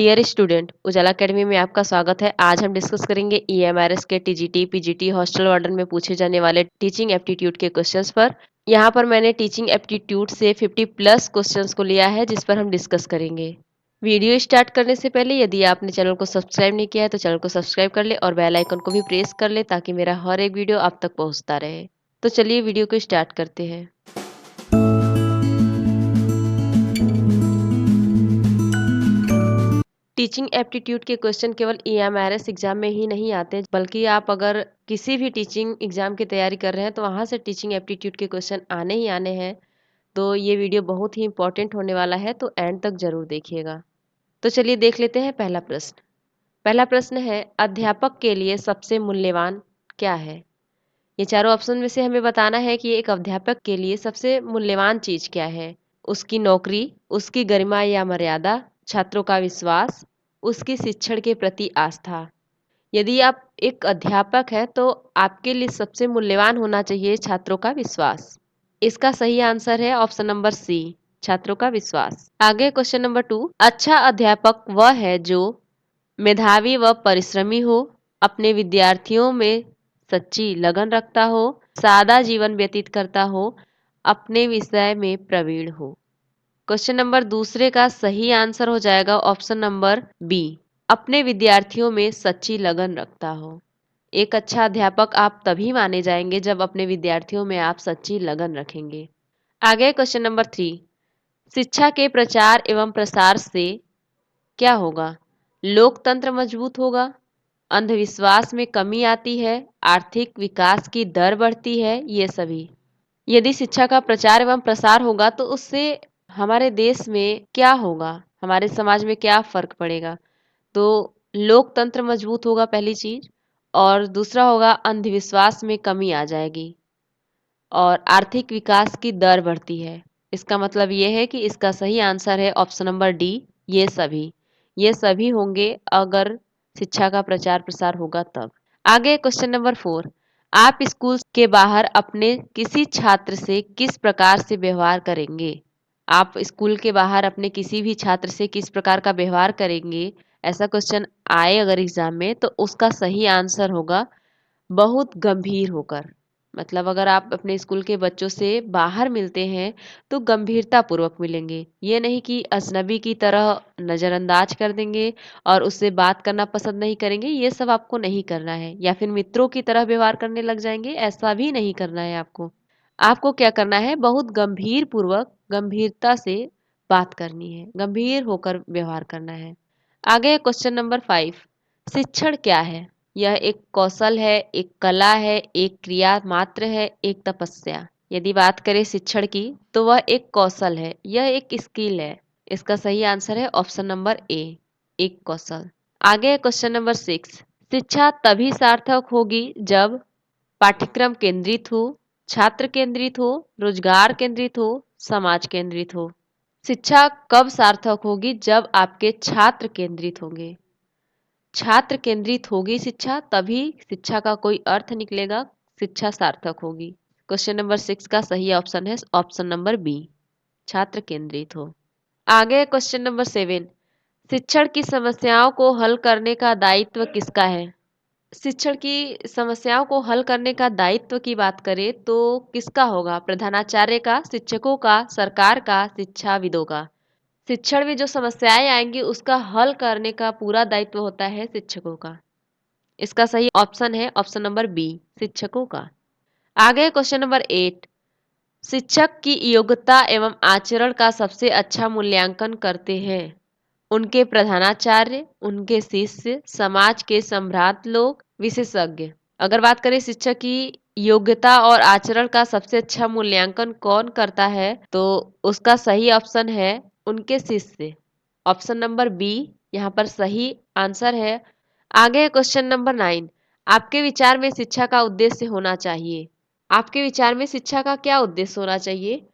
Dear student, उजाला academy में आपका स्वागत है। आज हम डिस्कस करेंगे ईएमआरएस के टीजीटी पीजीटी हॉस्टल वार्डन में पूछे जाने वाले टीचिंग एप्टीट्यूड के क्वेश्चंस पर। यहाँ पर मैंने टीचिंग एप्टीट्यूड से 50 प्लस क्वेश्चंस को लिया है जिस पर हम डिस्कस करेंगे। वीडियो स्टार्ट करने से पहले यदि आपने चैनल को सब्सक्राइब नहीं किया है तो चैनल को सब्सक्राइब कर ले और बेल आइकन को भी प्रेस कर ले ताकि मेरा हर एक वीडियो आप तक पहुँचता रहे। तो चलिए वीडियो को स्टार्ट करते हैं। टीचिंग एप्टीट्यूड के क्वेश्चन केवल ईएमआरएस एग्जाम में ही नहीं आते, बल्कि आप अगर किसी भी टीचिंग एग्जाम की तैयारी कर रहे हैं तो वहाँ से टीचिंग एप्टीट्यूड के क्वेश्चन आने ही आने हैं। तो ये वीडियो बहुत ही इंपॉर्टेंट होने वाला है, तो एंड तक जरूर देखिएगा। तो चलिए देख लेते हैं पहला प्रश्न। पहला प्रश्न है, अध्यापक के लिए सबसे मूल्यवान क्या है? ये चारों ऑप्शन में से हमें बताना है कि एक अध्यापक के लिए सबसे मूल्यवान चीज क्या है। उसकी नौकरी, उसकी गरिमा या मर्यादा, छात्रों का विश्वास, उसकी शिक्षण के प्रति आस्था। यदि आप एक अध्यापक हैं तो आपके लिए सबसे मूल्यवान होना चाहिए छात्रों का विश्वास। इसका सही आंसर है ऑप्शन नंबर सी, छात्रों का विश्वास। आगे क्वेश्चन नंबर 2, अच्छा अध्यापक वह है जो मेधावी व परिश्रमी हो, अपने विद्यार्थियों में सच्ची लगन रखता हो, सादा जीवन व्यतीत करता हो, अपने विषय में प्रवीण हो। क्वेश्चन नंबर दूसरे का सही आंसर हो जाएगा ऑप्शन नंबर बी, अपने विद्यार्थियों में सच्ची लगन रखता हो। एक अच्छा अध्यापक आप तभी माने जाएंगे जब अपने विद्यार्थियों में आप सच्ची लगन रखेंगे। आगे क्वेश्चन नंबर 3, शिक्षा के प्रचार एवं प्रसार से क्या होगा? लोकतंत्र मजबूत होगा, अंधविश्वास में कमी आती है, आर्थिक विकास की दर बढ़ती है, ये सभी। यदि शिक्षा का प्रचार एवं प्रसार होगा तो उससे हमारे देश में क्या होगा, हमारे समाज में क्या फर्क पड़ेगा? तो लोकतंत्र मजबूत होगा पहली चीज, और दूसरा होगा अंधविश्वास में कमी आ जाएगी, और आर्थिक विकास की दर बढ़ती है। इसका मतलब ये है कि इसका सही आंसर है ऑप्शन नंबर डी, ये सभी होंगे अगर शिक्षा का प्रचार प्रसार होगा तब। आगे क्वेश्चन नंबर 4, आप स्कूल के बाहर अपने किसी छात्र से किस प्रकार से व्यवहार करेंगे? आप स्कूल के बाहर अपने किसी भी छात्र से किस प्रकार का व्यवहार करेंगे, ऐसा क्वेश्चन आए अगर एग्जाम में तो उसका सही आंसर होगा बहुत गंभीर होकर। मतलब अगर आप अपने स्कूल के बच्चों से बाहर मिलते हैं तो गंभीरता पूर्वक मिलेंगे, ये नहीं कि अजनबी की तरह नज़रअंदाज कर देंगे और उससे बात करना पसंद नहीं करेंगे। ये सब आपको नहीं करना है, या फिर मित्रों की तरह व्यवहार करने लग जाएंगे, ऐसा भी नहीं करना है आपको। आपको क्या करना है, बहुत गंभीर पूर्वक गंभीरता से बात करनी है, गंभीर होकर व्यवहार करना है। आगे क्वेश्चन नंबर 5, शिक्षण क्या है? यह एक कौशल है, एक कला है, एक क्रिया मात्र है, एक तपस्या। यदि बात करें शिक्षण की तो वह एक कौशल है, यह एक स्किल है। इसका सही आंसर है ऑप्शन नंबर ए, एक कौशल। आगे क्वेश्चन नंबर 6, शिक्षा तभी सार्थक होगी जब पाठ्यक्रम केंद्रित हो, छात्र केंद्रित हो, रोजगार केंद्रित हो, समाज केंद्रित हो। शिक्षा कब सार्थक होगी? जब आपके छात्र केंद्रित होंगे, छात्र केंद्रित होगी शिक्षा, तभी शिक्षा का कोई अर्थ निकलेगा, शिक्षा सार्थक होगी। क्वेश्चन नंबर 6 का सही ऑप्शन है ऑप्शन नंबर बी, छात्र केंद्रित हो। आगे क्वेश्चन नंबर 7, शिक्षण की समस्याओं को हल करने का दायित्व किसका है? शिक्षण की समस्याओं को हल करने का दायित्व की बात करें तो किसका होगा? प्रधानाचार्य का, शिक्षकों का, सरकार का, शिक्षाविदों का। शिक्षण में जो समस्याएं आएंगी उसका हल करने का पूरा दायित्व होता है शिक्षकों का। इसका सही ऑप्शन है ऑप्शन नंबर बी, शिक्षकों का। आगे क्वेश्चन नंबर 8, शिक्षक की योग्यता एवं आचरण का सबसे अच्छा मूल्यांकन करते हैं उनके प्रधानाचार्य, उनके शिष्य, समाज के सम्भ्रांत लोग, विशेषज्ञ। अगर बात करें शिक्षक की योग्यता और आचरण का सबसे अच्छा मूल्यांकन कौन करता है तो उसका सही ऑप्शन है उनके शिष्य, ऑप्शन नंबर बी यहाँ पर सही आंसर है। आगे क्वेश्चन नंबर 9, आपके विचार में शिक्षा का उद्देश्य होना चाहिए। आपके विचार में शिक्षा का क्या उद्देश्य होना चाहिए?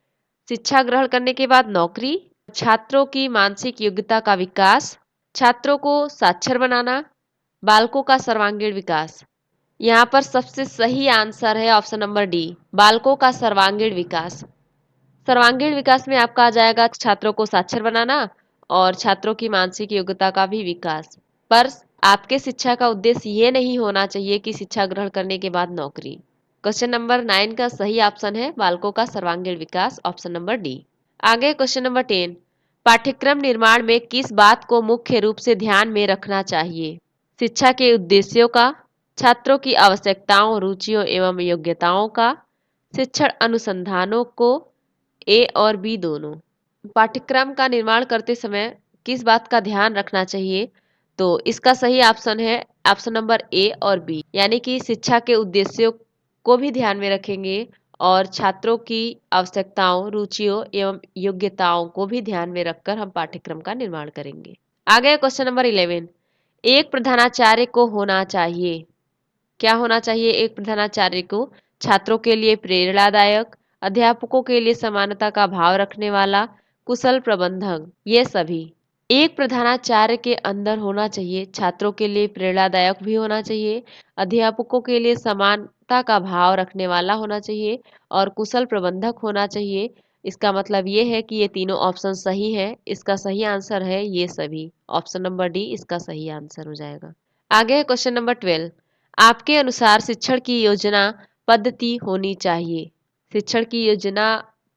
शिक्षा ग्रहण करने के बाद नौकरी, छात्रों की मानसिक योग्यता का विकास, छात्रों को साक्षर बनाना, बालकों का सर्वांगीण विकास। यहाँ पर सबसे सही आंसर है ऑप्शन नंबर डी, बालकों का सर्वांगीण विकास। सर्वांगीण विकास में आपका आ जाएगा छात्रों को साक्षर बनाना और छात्रों की मानसिक योग्यता का भी विकास। पर आपके शिक्षा का उद्देश्य ये नहीं होना चाहिए कि शिक्षा ग्रहण करने के बाद नौकरी। क्वेश्चन नंबर 9 का सही ऑप्शन है बालकों का सर्वांगीण विकास, ऑप्शन नंबर डी। आगे क्वेश्चन नंबर 10, पाठ्यक्रम निर्माण में किस बात को मुख्य रूप से ध्यान में रखना चाहिए? शिक्षा के उद्देश्यों का, छात्रों की आवश्यकताओं, रुचियों एवं योग्यताओं का, शिक्षण अनुसंधानों को, ए और बी दोनों। पाठ्यक्रम का निर्माण करते समय किस बात का ध्यान रखना चाहिए? तो इसका सही ऑप्शन है ऑप्शन नंबर ए और बी, यानी कि शिक्षा के उद्देश्यों को भी ध्यान में रखेंगे और छात्रों की आवश्यकताओं, रुचियों एवं योग्यताओं को भी ध्यान में रखकर हम पाठ्यक्रम का निर्माण करेंगे। आगे क्वेश्चन नंबर 11, एक प्रधानाचार्य को होना चाहिए। क्या होना चाहिए एक प्रधानाचार्य को? छात्रों के लिए प्रेरणादायक, अध्यापकों के लिए समानता का भाव रखने वाला, कुशल प्रबंधक, ये सभी। एक प्रधानाचार्य के अंदर होना चाहिए छात्रों के लिए प्रेरणादायक भी होना चाहिए, अध्यापकों के लिए समानता का भाव रखने वाला होना चाहिए और कुशल प्रबंधक होना चाहिए। इसका मतलब ये है कि ये तीनों ऑप्शन सही है। इसका सही आंसर है ये सभी, ऑप्शन नंबर डी इसका सही आंसर हो जाएगा। आगे है क्वेश्चन नंबर 12, आपके अनुसार शिक्षण की योजना पद्धति होनी चाहिए। शिक्षण की योजना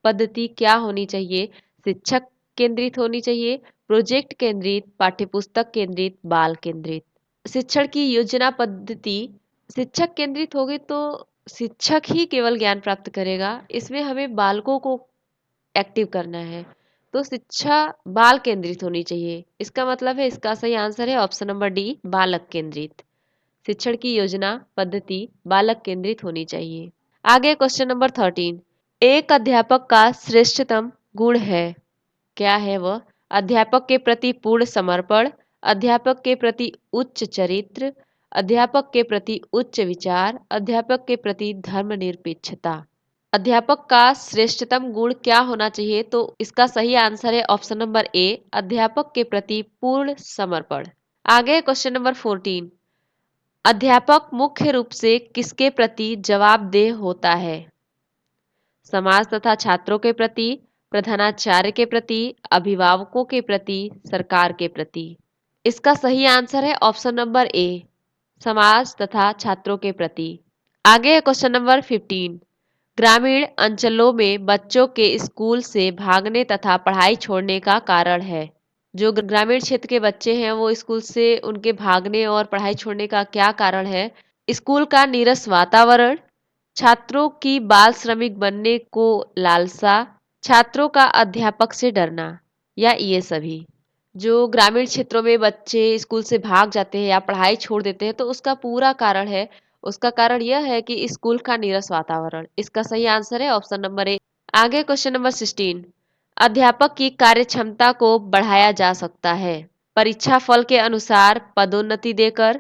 पद्धति क्या होनी चाहिए? शिक्षक केंद्रित होनी चाहिए, प्रोजेक्ट केंद्रित, पाठ्यपुस्तक केंद्रित, बाल केंद्रित। शिक्षण की योजना पद्धति शिक्षक केंद्रित होगी तो शिक्षक ही केवल ज्ञान प्राप्त करेगा, इसमें हमें बालकों को एक्टिव करना है, तो शिक्षा बाल केंद्रित होनी चाहिए। इसका मतलब है इसका सही आंसर है ऑप्शन नंबर डी, बालक केंद्रित। शिक्षण की योजना पद्धति बालक केंद्रित होनी चाहिए। आगे क्वेश्चन नंबर 13, एक अध्यापक का श्रेष्ठतम गुण है। क्या है वह? अध्यापक के प्रति पूर्ण समर्पण, अध्यापक के प्रति उच्च चरित्र, अध्यापक के प्रति उच्च विचार, अध्यापक के प्रति धर्मनिरपेक्षता। अध्यापक का श्रेष्ठतम गुण क्या होना चाहिए? तो इसका सही आंसर है ऑप्शन नंबर ए, अध्यापक के प्रति पूर्ण समर्पण। आगे क्वेश्चन नंबर 14, अध्यापक मुख्य रूप से किसके प्रति जवाबदेह होता है? समाज तथा छात्रों के प्रति, प्रधानाचार्य के प्रति, अभिभावकों के प्रति, सरकार के प्रति। इसका सही आंसर है ऑप्शन नंबर ए, समाज तथा छात्रों के प्रति। आगे है क्वेश्चन नंबर 15, ग्रामीण अंचलों में बच्चों के स्कूल से भागने तथा पढ़ाई छोड़ने का कारण है। जो ग्रामीण क्षेत्र के बच्चे हैं वो स्कूल से उनके भागने और पढ़ाई छोड़ने का क्या कारण है? स्कूल का नीरस वातावरण, छात्रों की बाल श्रमिक बनने को लालसा, छात्रों का अध्यापक से डरना, या ये सभी। जो ग्रामीण क्षेत्रों में बच्चे स्कूल से भाग जाते हैं या पढ़ाई छोड़ देते हैं तो उसका पूरा कारण है, उसका कारण यह है कि स्कूल का नीरस वातावरण। इसका सही आंसर है ऑप्शन नंबर ए। आगे क्वेश्चन नंबर 16, अध्यापक की कार्यक्षमता को बढ़ाया जा सकता है। परीक्षा फल के अनुसार पदोन्नति देकर,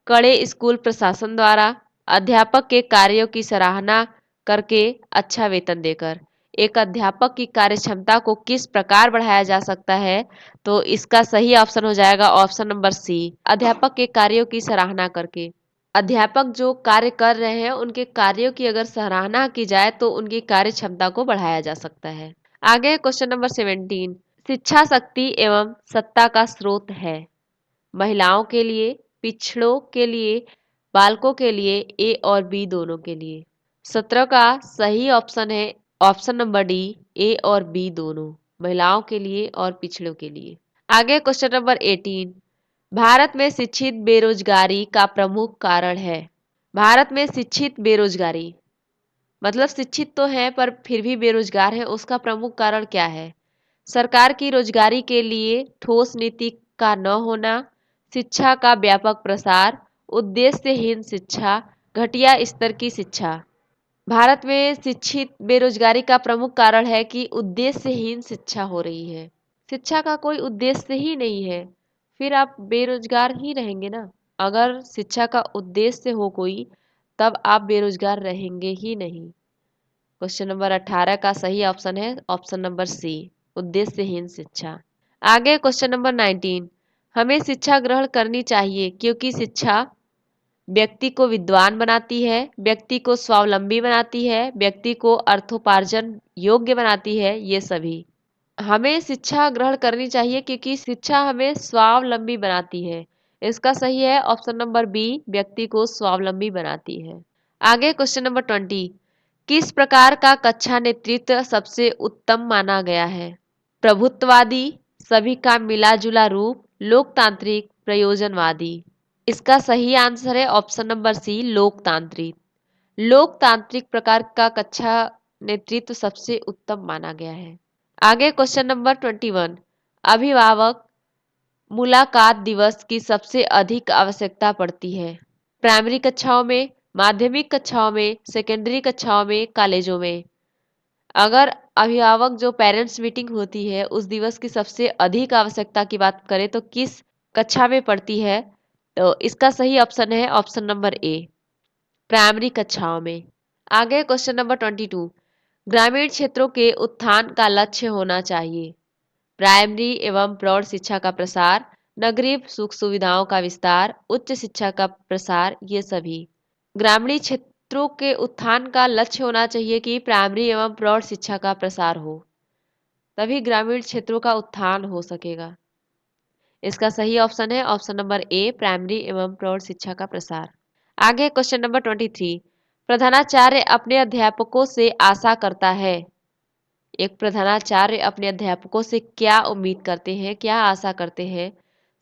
कड़े स्कूल प्रशासन द्वारा, अध्यापक के कार्यों की सराहना करके, अच्छा वेतन देकर। एक अध्यापक की कार्यक्षमता को किस प्रकार बढ़ाया जा सकता है? तो इसका सही ऑप्शन हो जाएगा ऑप्शन नंबर सी, अध्यापक के कार्यों की सराहना करके। अध्यापक जो कार्य कर रहे हैं उनके कार्यों की अगर सराहना की जाए तो उनकी कार्य क्षमता को बढ़ाया जा सकता है। आगे क्वेश्चन नंबर 17, शिक्षा शक्ति एवं सत्ता का स्रोत है। महिलाओं के लिए, पिछड़ों के लिए, बालकों के लिए, ए और बी दोनों के लिए। 17 का सही ऑप्शन है ऑप्शन नंबर डी, ए और बी दोनों, महिलाओं के लिए और पिछड़ों के लिए। आगे क्वेश्चन नंबर 18, भारत में शिक्षित बेरोजगारी का प्रमुख कारण है। भारत में शिक्षित बेरोजगारी मतलब शिक्षित तो है पर फिर भी बेरोजगार है, उसका प्रमुख कारण क्या है? सरकार की रोजगारी के लिए ठोस नीति का न होना, शिक्षा का व्यापक प्रसार, उद्देश्यहीन शिक्षा, घटिया स्तर की शिक्षा। भारत में शिक्षित बेरोजगारी का प्रमुख कारण है कि उद्देश्यहीन शिक्षा हो रही है। शिक्षा का कोई उद्देश्य ही नहीं है, फिर आप बेरोजगार ही रहेंगे ना। अगर शिक्षा का उद्देश्य हो कोई तब आप बेरोजगार रहेंगे ही नहीं। क्वेश्चन नंबर 18 का सही ऑप्शन है ऑप्शन नंबर सी, उद्देश्यहीन शिक्षा। आगे क्वेश्चन नंबर 19, हमें शिक्षा ग्रहण करनी चाहिए क्योंकि शिक्षा व्यक्ति को विद्वान बनाती है, व्यक्ति को स्वावलंबी बनाती है, व्यक्ति को अर्थोपार्जन योग्य बनाती है, ये सभी। हमें शिक्षा ग्रहण करनी चाहिए क्योंकि शिक्षा हमें स्वावलंबी बनाती है। इसका सही है ऑप्शन नंबर बी, व्यक्ति को स्वावलंबी बनाती है। आगे क्वेश्चन नंबर 20, किस प्रकार का कक्षा नेतृत्व सबसे उत्तम माना गया है? प्रभुत्ववादी, सभी का मिला-जुला रूप, लोकतांत्रिक, प्रयोजनवादी। इसका सही आंसर है ऑप्शन नंबर सी, लोकतांत्रिक। लोकतांत्रिक प्रकार का कक्षा नेतृत्व सबसे उत्तम माना गया है। आगे क्वेश्चन नंबर 21, अभिभावक मुलाकात दिवस की सबसे अधिक आवश्यकता पड़ती है? प्राइमरी कक्षाओं में, माध्यमिक कक्षाओं में, सेकेंडरी कक्षाओं में, कॉलेजों में। अगर अभिभावक जो पेरेंट्स मीटिंग होती है उस दिवस की सबसे अधिक आवश्यकता की बात करें तो किस कक्षा में पड़ती है? तो इसका सही ऑप्शन है ऑप्शन नंबर ए, प्राइमरी कक्षाओं में। आगे क्वेश्चन नंबर 22, ग्रामीण क्षेत्रों के उत्थान का लक्ष्य होना चाहिए? प्राइमरी एवं प्रौढ़ शिक्षा का प्रसार, नगरीय सुख सुविधाओं का विस्तार, उच्च शिक्षा का प्रसार, ये सभी। ग्रामीण क्षेत्रों के उत्थान का लक्ष्य होना चाहिए कि प्राइमरी एवं प्रौढ़ शिक्षा का प्रसार हो, तभी ग्रामीण क्षेत्रों का उत्थान हो सकेगा। इसका सही ऑप्शन है ऑप्शन नंबर ए, प्राइमरी एवं प्रौढ़ शिक्षा का प्रसार। आगे क्वेश्चन नंबर 23, प्रधानाचार्य अपने अध्यापकों से आशा करता है? एक प्रधानाचार्य अपने अध्यापकों से क्या उम्मीद करते हैं, क्या आशा करते हैं?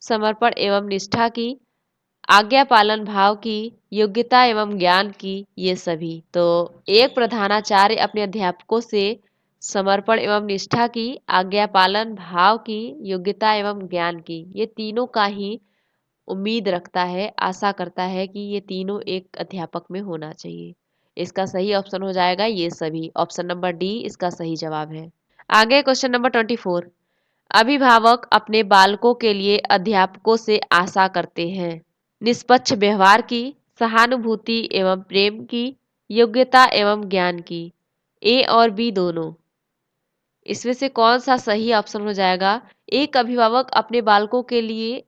समर्पण एवं निष्ठा की, आज्ञा पालन भाव की, योग्यता एवं ज्ञान की, ये सभी। तो एक प्रधानाचार्य अपने अध्यापकों से समर्पण एवं निष्ठा की, आज्ञा पालन भाव की, योग्यता एवं ज्ञान की, ये तीनों का ही उम्मीद रखता है, आशा करता है कि ये तीनों एक अध्यापक में होना चाहिए। इसका सही ऑप्शन हो जाएगा ये सभी, ऑप्शन नंबर डी इसका सही जवाब है। आगे क्वेश्चन नंबर 24, अभिभावक अपने बालकों के लिए अध्यापकों से आशा करते हैं? निष्पक्ष व्यवहार की, सहानुभूति एवं प्रेम की, योग्यता एवं ज्ञान की, ए और बी दोनों। इसमें से कौन सा सही ऑप्शन हो जाएगा? एक अभिभावक अपने बालकों के लिए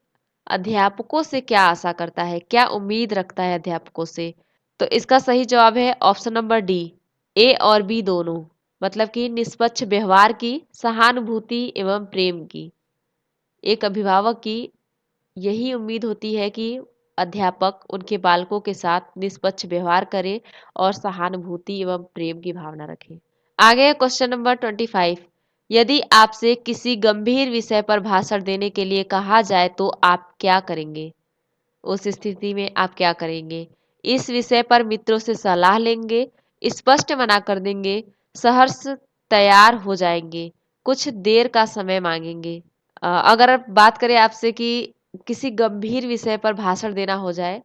अध्यापकों से क्या आशा करता है, क्या उम्मीद रखता है अध्यापकों से? तो इसका सही जवाब है ऑप्शन नंबर डी, ए और बी दोनों। मतलब कि निष्पक्ष व्यवहार की, सहानुभूति एवं प्रेम की। एक अभिभावक की यही उम्मीद होती है कि अध्यापक उनके बालकों के साथ निष्पक्ष व्यवहार करे और सहानुभूति एवं प्रेम की भावना रखे। आगे क्वेश्चन नंबर 25, यदि आपसे किसी गंभीर विषय पर भाषण देने के लिए कहा जाए तो आप क्या करेंगे? उस स्थिति में आप क्या करेंगे? इस विषय पर मित्रों से सलाह लेंगे, स्पष्ट मना कर देंगे, सहर्ष तैयार हो जाएंगे, कुछ देर का समय मांगेंगे। अगर बात करें आपसे कि किसी गंभीर विषय पर भाषण देना हो जाए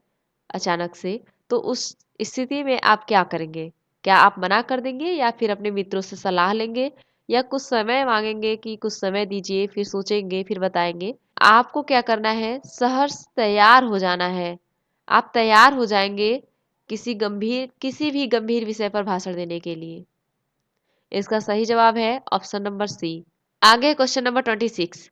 अचानक से, तो उस स्थिति में आप क्या करेंगे? क्या आप मना कर देंगे या फिर अपने मित्रों से सलाह लेंगे या कुछ समय मांगेंगे कि कुछ समय दीजिए, फिर सोचेंगे, फिर बताएंगे? आपको क्या करना है? सहर्ष तैयार हो जाना है। आप तैयार हो जाएंगे किसी भी गंभीर विषय पर भाषण देने के लिए। इसका सही जवाब है ऑप्शन नंबर सी। आगे क्वेश्चन नंबर 26,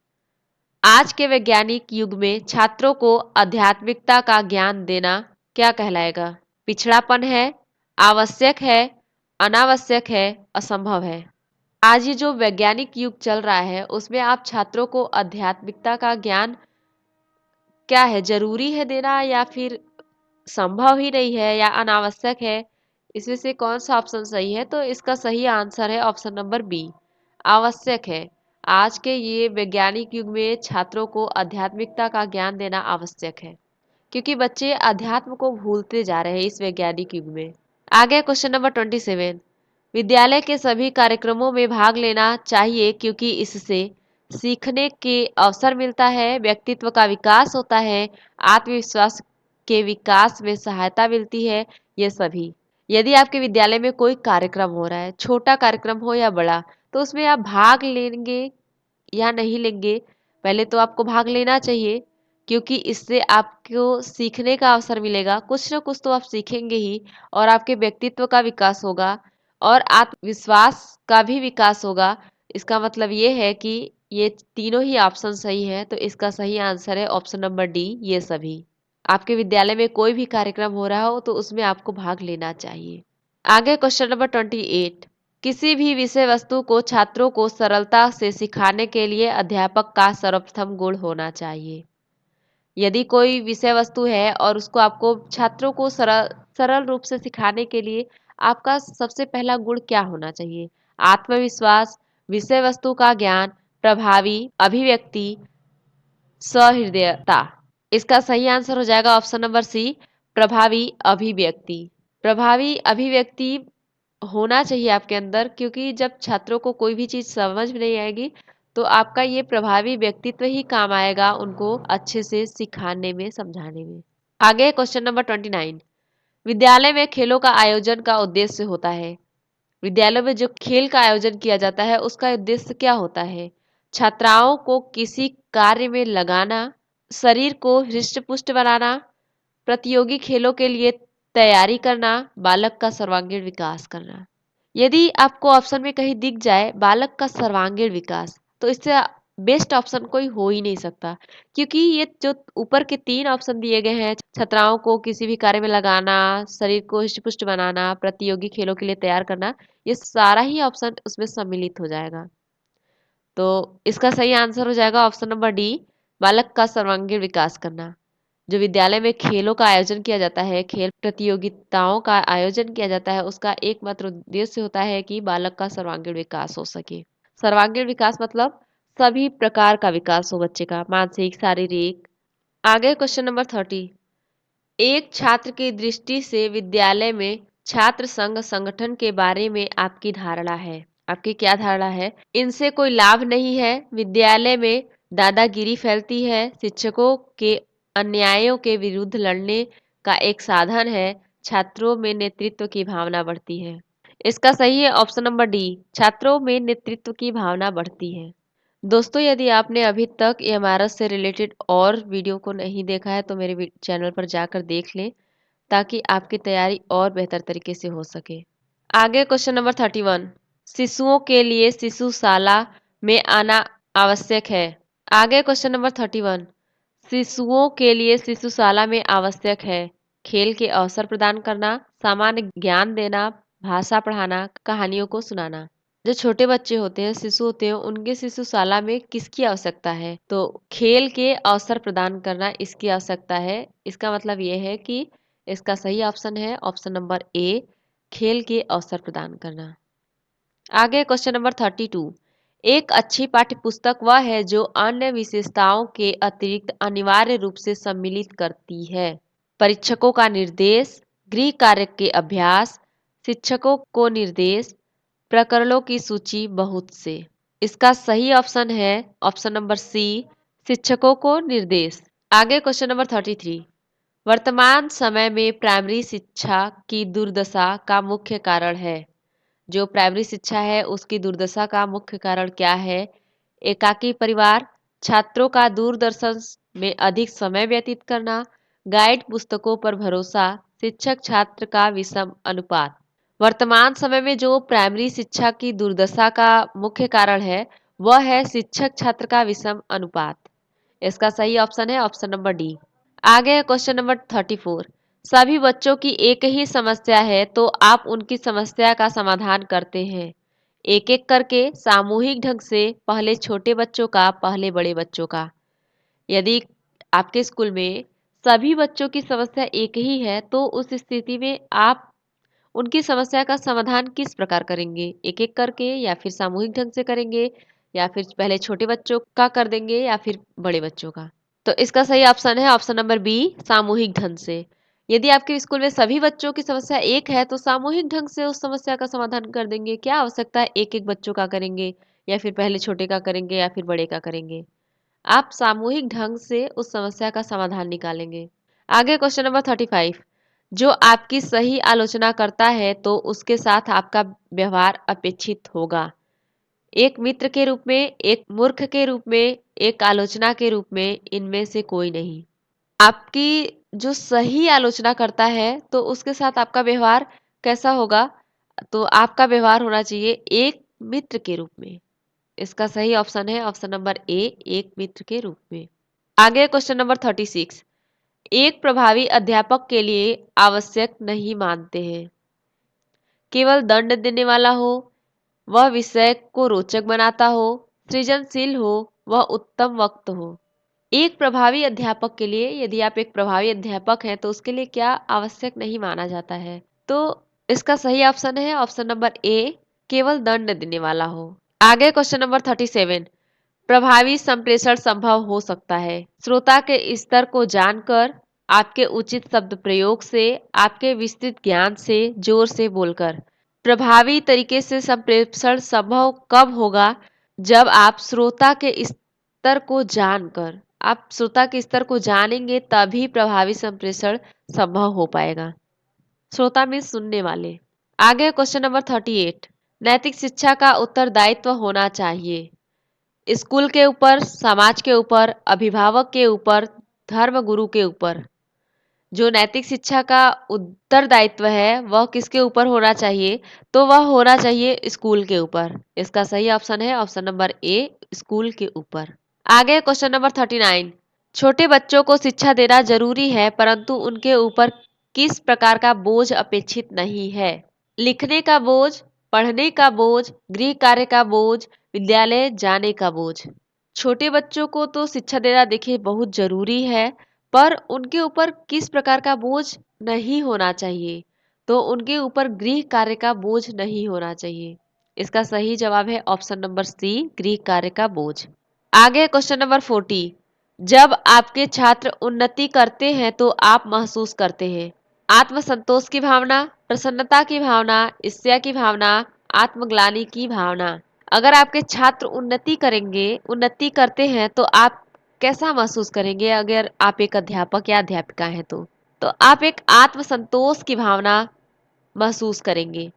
आज के वैज्ञानिक युग में छात्रों को आध्यात्मिकता का ज्ञान देना क्या कहलाएगा? पिछड़ापन है, आवश्यक है, अनावश्यक है, असंभव है। आज ये जो वैज्ञानिक युग चल रहा है उसमें आप छात्रों को आध्यात्मिकता का ज्ञान क्या है, जरूरी है देना या फिर संभव ही नहीं है या अनावश्यक है? इसमें से कौन सा ऑप्शन सही है? तो इसका सही आंसर है ऑप्शन नंबर बी, आवश्यक है। आज के ये वैज्ञानिक युग में छात्रों को आध्यात्मिकता का ज्ञान देना आवश्यक है क्योंकि बच्चे अध्यात्म को भूलते जा रहे हैं इस वैज्ञानिक युग में। आगे क्वेश्चन नंबर 27, विद्यालय के सभी कार्यक्रमों में भाग लेना चाहिए क्योंकि इससे सीखने के अवसर मिलता है, व्यक्तित्व का विकास होता है, आत्मविश्वास के विकास में सहायता मिलती है, ये सभी। यदि आपके विद्यालय में कोई कार्यक्रम हो रहा है, छोटा कार्यक्रम हो या बड़ा, तो उसमें आप भाग लेंगे या नहीं लेंगे? पहले तो आपको भाग लेना चाहिए क्योंकि इससे आपको सीखने का अवसर मिलेगा, कुछ ना कुछ तो आप सीखेंगे ही और आपके व्यक्तित्व का विकास होगा और आत्मविश्वास का भी विकास होगा। इसका मतलब ये है कि ये तीनों ही ऑप्शन सही है, तो इसका सही आंसर है ऑप्शन नंबर डी, ये सभी। आपके विद्यालय में कोई भी कार्यक्रम हो रहा हो तो उसमें आपको भाग लेना चाहिए। आगे क्वेश्चन नंबर 28, किसी भी विषय वस्तु को छात्रों को सरलता से सिखाने के लिए अध्यापक का सर्वप्रथम गुण होना चाहिए। यदि कोई विषय वस्तु है और उसको आपको छात्रों को सरल सरल रूप से सिखाने के लिए आपका सबसे पहला गुण क्या होना चाहिए? आत्मविश्वास, विषय वस्तु का ज्ञान, प्रभावी अभिव्यक्ति, सहृदयता। इसका सही आंसर हो जाएगा ऑप्शन नंबर सी, प्रभावी अभिव्यक्ति। प्रभावी अभिव्यक्ति होना चाहिए आपके अंदर, क्योंकि जब छात्रों को कोई भी चीज़ समझ में नहीं आएगी तो आपका ये प्रभावी व्यक्तित्व ही काम आएगा उनको अच्छे से सिखाने में, समझाने में। आगे क्वेश्चन नंबर 29, विद्यालय में खेलों का आयोजन का उद्देश्य होता है। विद्यालय में जो खेल का आयोजन किया जाता है उसका उद्देश्य क्या होता है? छात्राओं को किसी कार्य में लगाना, शरीर को हृष्ट-पुष्ट बनाना, प्रतियोगी खेलों के लिए तैयारी करना, बालक का सर्वांगीण विकास करना। यदि आपको ऑप्शन में कहीं दिख जाए बालक का सर्वांगीण विकास, तो इससे बेस्ट ऑप्शन कोई हो ही नहीं सकता, क्योंकि ये जो ऊपर के 3 ऑप्शन दिए गए हैं, छात्राओं को किसी भी कार्य में लगाना, शरीर को हृष्ट-पुष्ट बनाना, प्रतियोगी खेलों के लिए तैयार करना, ये सारा ही ऑप्शन उसमें सम्मिलित हो जाएगा। तो इसका सही आंसर हो जाएगा ऑप्शन नंबर डी, बालक का सर्वांगीण विकास करना। जो विद्यालय में खेलों का आयोजन किया जाता है, खेल प्रतियोगिताओं का आयोजन किया जाता है, उसका एकमात्र उद्देश्य होता है कि बालक का सर्वांगीण विकास हो सके। सर्वांगीण विकास मतलब सभी प्रकार का विकास हो बच्चे का, मानसिक, शारीरिक। आगे क्वेश्चन नंबर 30, एक छात्र की दृष्टि से विद्यालय में छात्र संघ संगठन के बारे में आपकी धारणा है। आपकी क्या धारणा है? इनसे कोई लाभ नहीं है, विद्यालय में दादागिरी फैलती है, शिक्षकों के अन्यायों के विरुद्ध लड़ने का एक साधन है, छात्रों में नेतृत्व की भावना बढ़ती है। इसका सही है ऑप्शन नंबर डी, छात्रों में नेतृत्व की भावना बढ़ती है। दोस्तों, यदि आपने अभी तक एमआरएस से रिलेटेड और वीडियो को नहीं देखा है तो मेरे चैनल पर जाकर देख लें, ताकि आपकी तैयारी और बेहतर तरीके से हो सके। आगे क्वेश्चन नंबर 31, शिशुओं के लिए शिशुशाला में आना आवश्यक है। आगे क्वेश्चन नंबर 31, शिशुओं के लिए शिशुशाला में आवश्यक है खेल के अवसर प्रदान करना, सामान्य ज्ञान देना, भाषा पढ़ाना, कहानियों को सुनाना। जो छोटे बच्चे होते हैं, शिशु होते हैं, उनके शिशुशाला में किसकी आवश्यकता है? तो खेल के अवसर प्रदान करना इसकी आवश्यकता है। इसका मतलब ये है कि इसका सही ऑप्शन है ऑप्शन नंबर ए, खेल के अवसर प्रदान करना। आगे क्वेश्चन नंबर 32, एक अच्छी पाठ्यपुस्तक वह है जो अन्य विशेषताओं के अतिरिक्त अनिवार्य रूप से सम्मिलित करती है। परीक्षकों का निर्देश, गृह कार्य के अभ्यास, शिक्षकों को निर्देश, प्रकरणों की सूची, बहुत से। इसका सही ऑप्शन है ऑप्शन नंबर सी, शिक्षकों को निर्देश। आगे क्वेश्चन नंबर 33, वर्तमान समय में प्राइमरी शिक्षा की दुर्दशा का मुख्य कारण है। जो प्राइमरी शिक्षा है उसकी दुर्दशा का मुख्य कारण क्या है? एकाकी परिवार, छात्रों का दूरदर्शन में अधिक समय व्यतीत करना, गाइड पुस्तकों पर भरोसा, शिक्षक छात्र का विषम अनुपात। वर्तमान समय में जो प्राइमरी शिक्षा की दुर्दशा का मुख्य कारण है वह है शिक्षक छात्र का विषम अनुपात। इसका सही ऑप्शन है ऑप्शन नंबर डी। आगे है क्वेश्चन नंबर 34, सभी बच्चों की एक ही समस्या है तो आप उनकी समस्या का समाधान करते हैं। एक एक करके सामूहिक ढंग से, पहले छोटे बच्चों का, पहले बड़े बच्चों का। यदि आपके स्कूल में सभी बच्चों की समस्या एक ही है तो उस स्थिति में आप उनकी समस्या का समाधान किस प्रकार करेंगे? एक-एक करके या फिर सामूहिक ढंग से करेंगे या फिर पहले छोटे बच्चों का कर देंगे या फिर बड़े बच्चों का? तो इसका सही ऑप्शन है ऑप्शन नंबर बी, सामूहिक ढंग से। यदि आपके स्कूल में सभी बच्चों की समस्या एक है तो सामूहिक ढंग से उस समस्या का समाधान कर देंगे। क्या आवश्यकता है एक-एक बच्चों का करेंगे या फिर पहले छोटे का करेंगे या फिर बड़े का करेंगे? आप सामूहिक ढंग से उस समस्या का समाधान निकालेंगे। आगे क्वेश्चन नंबर 35, जो आपकी सही आलोचना करता है तो उसके साथ आपका व्यवहार अपेक्षित होगा। एक मित्र के रूप में, एक मूर्ख के रूप में, एक आलोचना के रूप में, इनमें से कोई नहीं। आपकी जो सही आलोचना करता है तो उसके साथ आपका व्यवहार कैसा होगा? तो आपका व्यवहार होना चाहिए एक मित्र के रूप में। इसका सही ऑप्शन है ऑप्शन नंबर ए, एक मित्र के रूप में। आगे क्वेश्चन नंबर 36, एक प्रभावी अध्यापक के लिए आवश्यक नहीं मानते हैं। केवल दंड देने वाला हो, वह विषय को रोचक बनाता हो, सृजनशील हो, वह उत्तम वक्त हो। एक प्रभावी अध्यापक के लिए, यदि आप एक प्रभावी अध्यापक हैं तो उसके लिए क्या आवश्यक नहीं माना जाता है? तो इसका सही ऑप्शन है ऑप्शन नंबर ए, केवल दंड देने वाला हो। आगे क्वेश्चन नंबर 37, प्रभावी संप्रेषण संभव हो सकता है। श्रोता के स्तर को जानकर, आपके उचित शब्द प्रयोग से, आपके विस्तृत ज्ञान से, जोर से बोलकर। प्रभावी तरीके से संप्रेषण संभव कब होगा? जब आप श्रोता के स्तर को जानकर, आप श्रोता के स्तर को जानेंगे तभी प्रभावी संप्रेषण संभव हो पाएगा। श्रोता में सुनने वाले। आगे क्वेश्चन नंबर 38, नैतिक शिक्षा का उत्तरदायित्व होना चाहिए। स्कूल के ऊपर, समाज के ऊपर, अभिभावक के ऊपर, धर्म गुरु के ऊपर। जो नैतिक शिक्षा का उत्तरदायित्व है वह किसके ऊपर होना चाहिए? तो वह होना चाहिए स्कूल के ऊपर। इसका सही ऑप्शन है ऑप्शन नंबर ए, स्कूल के ऊपर। आगे क्वेश्चन नंबर 39, छोटे बच्चों को शिक्षा देना जरूरी है परंतु उनके ऊपर किस प्रकार का बोझ अपेक्षित नहीं है? लिखने का बोझ, पढ़ने का बोझ, गृह कार्य का बोझ, विद्यालय जाने का बोझ। छोटे बच्चों को तो शिक्षा देना देखिए बहुत जरूरी है, पर उनके ऊपर किस प्रकार का बोझ नहीं होना चाहिए? तो उनके ऊपर गृह कार्य का बोझ नहीं होना चाहिए। इसका सही जवाब है ऑप्शन नंबर सी, गृह कार्य का बोझ। आगे क्वेश्चन नंबर 40, जब आपके छात्र उन्नति करते हैं तो आप महसूस करते हैं आत्मसंतोष की भावना, प्रसन्नता की भावना, ईर्ष्या की भावना, आत्मग्लानि की भावना। अगर आपके छात्र उन्नति करेंगे, उन्नति करते हैं तो आप कैसा महसूस करेंगे? अगर आप एक अध्यापक या अध्यापिका हैं तो आप एक आत्मसंतोष की भावना महसूस करेंगे।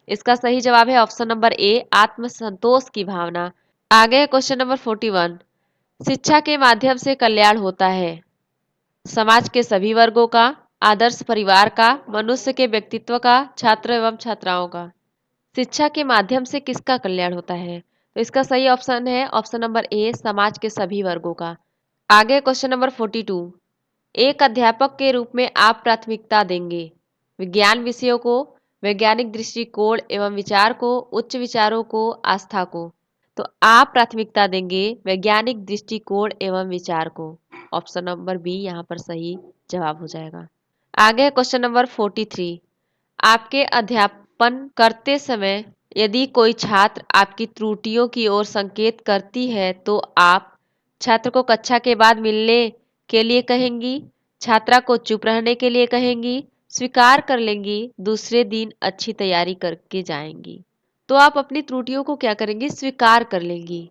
इसका सही जवाब है ऑप्शन नंबर ए, आत्मसंतोष की भावना। आगे क्वेश्चन नंबर 41, शिक्षा के माध्यम से कल्याण होता है। समाज के सभी वर्गों का, आदर्श परिवार का, मनुष्य के व्यक्तित्व का, छात्र एवं छात्राओं का। शिक्षा के माध्यम से किसका कल्याण होता है? तो इसका सही ऑप्शन है ऑप्शन नंबर ए, समाज के सभी वर्गों का। आगे क्वेश्चन नंबर 42, एक अध्यापक के रूप में आप प्राथमिकता देंगे विज्ञान विषयों को, वैज्ञानिक दृष्टिकोण एवं विचार को, उच्च विचारों को, आस्था को। तो आप प्राथमिकता देंगे वैज्ञानिक दृष्टिकोण एवं विचार को। ऑप्शन नंबर बी यहाँ पर सही जवाब हो जाएगा। आगे क्वेश्चन नंबर 43, आपके अध्यापन करते समय यदि कोई छात्र आपकी त्रुटियों की ओर संकेत करती है तो आप छात्र को कक्षा के बाद मिलने के लिए कहेंगी, छात्रा को चुप रहने के लिए कहेंगी, स्वीकार कर लेंगी, दूसरे दिन अच्छी तैयारी करके जाएंगी। तो आप अपनी त्रुटियों को क्या करेंगी? स्वीकार कर लेंगी।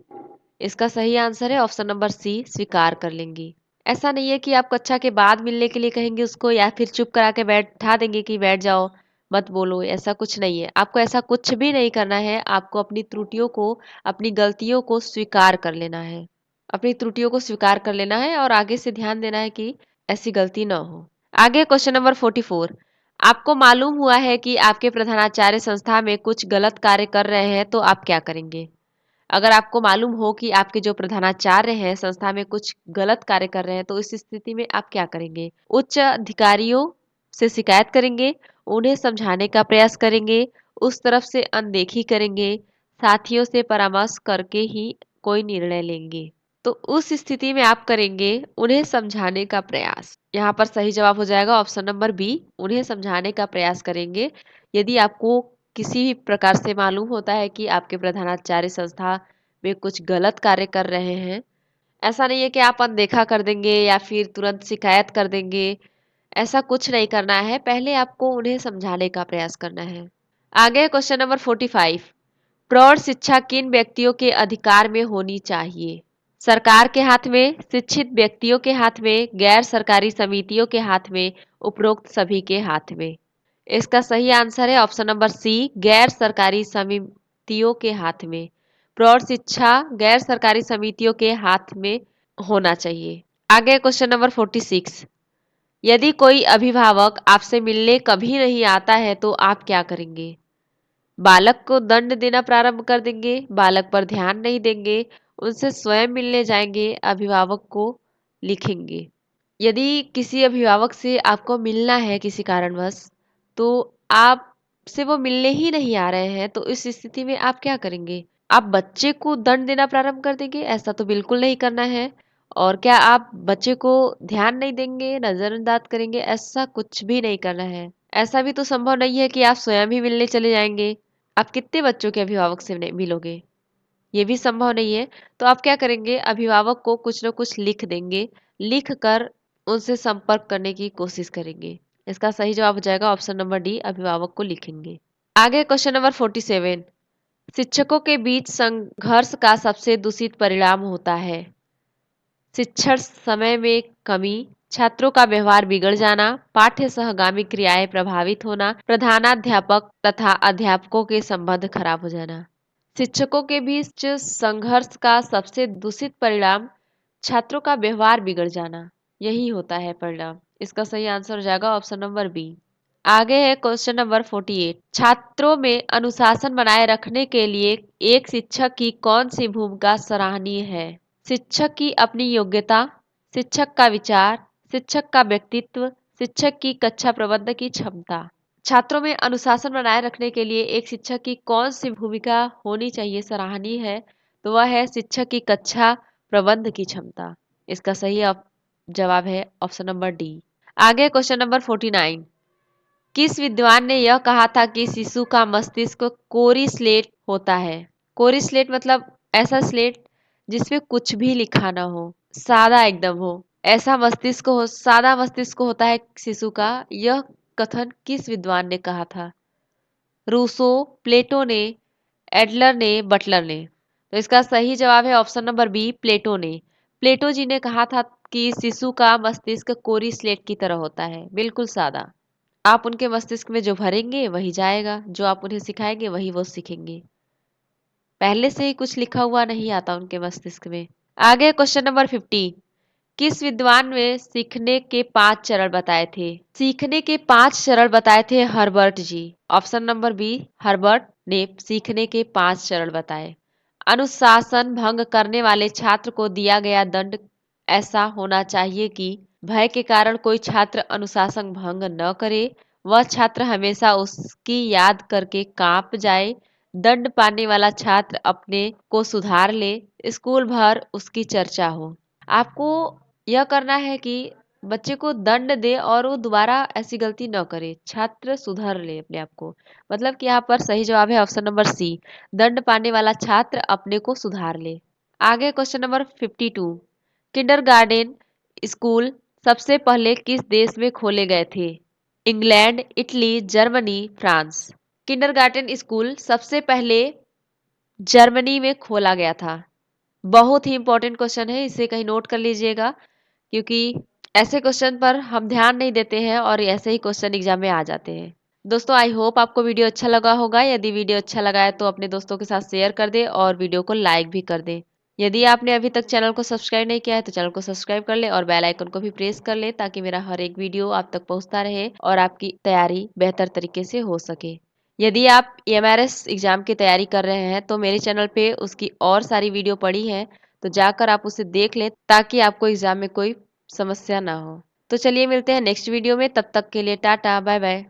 इसका सही आंसर है ऑप्शन नंबर सी, स्वीकार कर लेंगी। ऐसा नहीं है कि आप कक्षा के बाद मिलने के लिए कहेंगे उसको या फिर चुप करा के बैठा देंगे कि बैठ जाओ मत बोलो, ऐसा कुछ नहीं है। आपको ऐसा कुछ भी नहीं करना है। आपको अपनी त्रुटियों को, अपनी गलतियों को स्वीकार कर लेना है। अपनी त्रुटियों को स्वीकार कर लेना है और आगे से ध्यान देना है कि ऐसी गलती ना हो। आगे क्वेश्चन नंबर 44, आपको मालूम हुआ है कि आपके प्रधानाचार्य संस्था में कुछ गलत कार्य कर रहे हैं तो आप क्या करेंगे? अगर आपको मालूम हो कि आपके जो प्रधानाचार्य हैं संस्था में कुछ गलत कार्य कर रहे हैं तो इस स्थिति में आप क्या करेंगे? उच्च अधिकारियों से शिकायत करेंगे, उन्हें समझाने का प्रयास करेंगे, उस तरफ से अनदेखी करेंगे, साथियों से परामर्श करके ही कोई निर्णय लेंगे। तो उस स्थिति में आप करेंगे उन्हें समझाने का प्रयास। यहाँ पर सही जवाब हो जाएगा ऑप्शन नंबर बी, उन्हें समझाने का प्रयास करेंगे। यदि आपको किसी भी प्रकार से मालूम होता है कि आपके प्रधानाचार्य संस्था में कुछ गलत कार्य कर रहे हैं, ऐसा नहीं है कि आप अनदेखा कर देंगे या फिर तुरंत शिकायत कर देंगे। ऐसा कुछ नहीं करना है, पहले आपको उन्हें समझाने का प्रयास करना है। आगे क्वेश्चन नंबर 45, प्रौढ़ शिक्षा किन व्यक्तियों के अधिकार में होनी चाहिए? सरकार के हाथ में, शिक्षित व्यक्तियों के हाथ में, गैर सरकारी समितियों के हाथ में, उपरोक्त सभी के हाथ में। इसका सही आंसर है ऑप्शन नंबर सी, गैर सरकारी समितियों के हाथ में। प्रौढ़ शिक्षा गैर सरकारी समितियों के हाथ में होना चाहिए। आगे क्वेश्चन नंबर 46, यदि कोई अभिभावक आपसे मिलने कभी नहीं आता है तो आप क्या करेंगे? बालक को दंड देना प्रारंभ कर देंगे, बालक पर ध्यान नहीं देंगे, उनसे स्वयं मिलने जाएंगे, अभिभावक को लिखेंगे। यदि किसी अभिभावक से आपको मिलना है किसी कारणवश तो आप से वो मिलने ही नहीं आ रहे हैं, तो इस स्थिति में आप क्या करेंगे? आप बच्चे को दंड देना प्रारंभ कर देंगे? ऐसा तो बिल्कुल नहीं करना है। और क्या आप बच्चे को ध्यान नहीं देंगे, नज़रअंदाज करेंगे? ऐसा कुछ भी नहीं करना है। ऐसा भी तो संभव नहीं है कि आप स्वयं ही मिलने चले जाएँगे। आप कितने बच्चों के अभिभावक से मिलोगे? ये भी संभव नहीं है। तो आप क्या करेंगे, अभिभावक को कुछ न कुछ लिख देंगे, लिख कर उनसे संपर्क करने की कोशिश करेंगे। इसका सही जवाब हो जाएगा ऑप्शन नंबर डी, अभिभावक को लिखेंगे। आगे क्वेश्चन नंबर 47, शिक्षकों के बीच संघर्ष का सबसे दूषित परिणाम होता है। शिक्षण समय में कमी, छात्रों का व्यवहार बिगड़ जाना, पाठ्य सहगामी क्रियाएं प्रभावित होना, प्रधानाध्यापक तथा अध्यापकों के संबंध खराब हो जाना। शिक्षकों के बीच संघर्ष का सबसे दूषित परिणाम छात्रों का व्यवहार बिगड़ जाना, यही होता है परिणाम। इसका सही आंसर हो जाएगा ऑप्शन नंबर बी। आगे है क्वेश्चन नंबर 48, छात्रों में अनुशासन बनाए रखने के लिए एक शिक्षक की कौन सी भूमिका सराहनीय है? शिक्षक की अपनी योग्यता, शिक्षक का विचार, शिक्षक का व्यक्तित्व, शिक्षक की कक्षा प्रबंधन की क्षमता। छात्रों में अनुशासन बनाए रखने के लिए एक शिक्षक की कौन सी भूमिका होनी चाहिए, सराहनीय है? तो वह है शिक्षक की कक्षा प्रबंध की क्षमता। इसका सही जवाब है ऑप्शन नंबर डी। आगे क्वेश्चन नंबर 49, किस विद्वान ने यह कहा था कि शिशु का मस्तिष्क कोरी स्लेट होता है? कोरी स्लेट मतलब ऐसा स्लेट जिसमें कुछ भी लिखा ना हो, सादा एकदम हो, ऐसा मस्तिष्क हो, सादा मस्तिष्क होता है शिशु का। यह कथन किस विद्वान ने कहा था? रूसो, प्लेटो ने, एडलर ने, बटलर ने। तो इसका सही जवाब है ऑप्शन नंबर बी, प्लेटो ने। प्लेटो जी ने कहा था कि शिशु का मस्तिष्क कोरी स्लेट की तरह होता है, बिल्कुल सादा। आप उनके मस्तिष्क में जो भरेंगे वही जाएगा, जो आप उन्हें सिखाएंगे वही वो सीखेंगे। पहले से ही कुछ लिखा हुआ नहीं आता उनके मस्तिष्क में। आगे क्वेश्चन नंबर 50, किस विद्वान ने सीखने के 5 चरण बताए थे? सीखने के 5 चरण बताए थे हर्बर्ट जी। ऑप्शन नंबर बी, हर्बर्ट ने सीखने के 5 चरण बताए। अनुशासन भंग करने वाले छात्र को दिया गया दंड ऐसा होना चाहिए कि भय के कारण कोई छात्र अनुशासन भंग न करे, वह छात्र हमेशा उसकी याद करके कांप जाए, दंड पाने वाला छात्र अपने को सुधार ले, स्कूल भर उसकी चर्चा हो। आपको यह करना है कि बच्चे को दंड दे और वो दोबारा ऐसी गलती न करे, छात्र सुधर ले अपने आप को। मतलब कि यहाँ पर सही जवाब है ऑप्शन नंबर सी, दंड पाने वाला छात्र अपने को सुधार ले। आगे क्वेश्चन नंबर 52, किंडरगार्टन स्कूल सबसे पहले किस देश में खोले गए थे? England, Italy, Germany, France. Kindergarten school सबसे पहले जर्मनी में खोला गया था। बहुत ही इंपॉर्टेंट क्वेश्चन है, इसे कहीं नोट कर लीजिएगा, क्योंकि ऐसे क्वेश्चन पर हम ध्यान नहीं देते हैं और ऐसे ही क्वेश्चन एग्जाम में आ जाते हैं। दोस्तों, आई होप आपको वीडियो अच्छा लगा होगा। यदि वीडियो अच्छा लगा है तो अपने दोस्तों के साथ शेयर कर दें और वीडियो को लाइक भी कर दें। यदि आपने अभी तक चैनल को सब्सक्राइब नहीं किया है तो चैनल को सब्सक्राइब कर ले और बेल आइकन को भी प्रेस कर ले, ताकि मेरा हर एक वीडियो आप तक पहुंचता रहे और आपकी तैयारी बेहतर तरीके से हो सके। यदि आप एमआरएस एग्जाम की तैयारी कर रहे हैं तो मेरे चैनल पे उसकी और सारी वीडियो पड़ी है, तो जाकर आप उसे देख लें ताकि आपको एग्जाम में कोई समस्या ना हो। तो चलिए मिलते हैं नेक्स्ट वीडियो में, तब तक के लिए टाटा बाय बाय।